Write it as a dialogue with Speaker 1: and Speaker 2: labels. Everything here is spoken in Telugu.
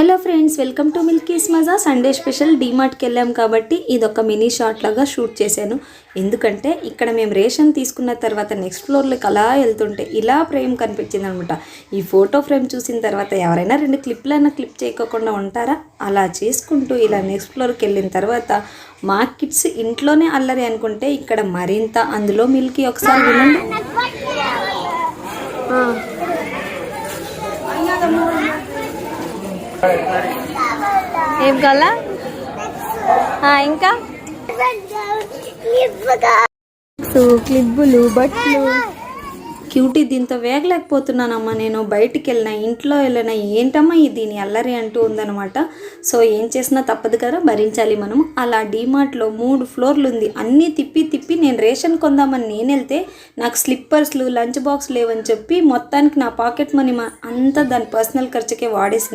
Speaker 1: హలో ఫ్రెండ్స్, వెల్కమ్ టు మిల్కీస్ మజా. సండే స్పెషల్ డీమార్ట్కి వెళ్ళాం కాబట్టి ఇదొక మినీ షార్ట్ లాగా షూట్ చేశాను. ఎందుకంటే ఇక్కడ మేము రేషన్ తీసుకున్న తర్వాత నెక్స్ట్ ఫ్లోర్లోకి అలా వెళ్తుంటే ఇలా ఫ్రేమ్ కనిపించింది అనమాట. ఈ ఫోటో ఫ్రేమ్ చూసిన తర్వాత ఎవరైనా 2 క్లిప్లైనా క్లిప్ చేయకుండా ఉంటారా? అలా చేసుకుంటూ ఇలా నెక్స్ట్ ఫ్లోర్కి వెళ్ళిన తర్వాత మా కిడ్స్ ఇంట్లోనే అల్లరి అనుకుంటే ఇక్కడ మరింత. అందులో మిల్కీ ఒకసారి వినండి.
Speaker 2: ఏం కావాలా ఇంకా క్లిప్పులు బట్టలు
Speaker 1: క్యూటీ. దీంతో వేగలేకపోతున్నానమ్మా. నేను బయటికి వెళ్ళినా ఇంట్లో వెళ్ళినా ఏంటమ్మా దీని అల్లరి అంటూ ఉందనమాట. సో ఏం చేసినా తప్పదు కదా, భరించాలి మనం. అలా డీమార్ట్లో 3 ఫ్లోర్లు ఉంది. అన్నీ తిప్పి నేను రేషన్ కొందామని నేను వెళ్తే నాకు స్లిప్పర్స్లు లంచ్ బాక్స్ లేవని చెప్పి మొత్తానికి నా పాకెట్ మనీ అంతా దాని పర్సనల్ ఖర్చుకే వాడేసింది.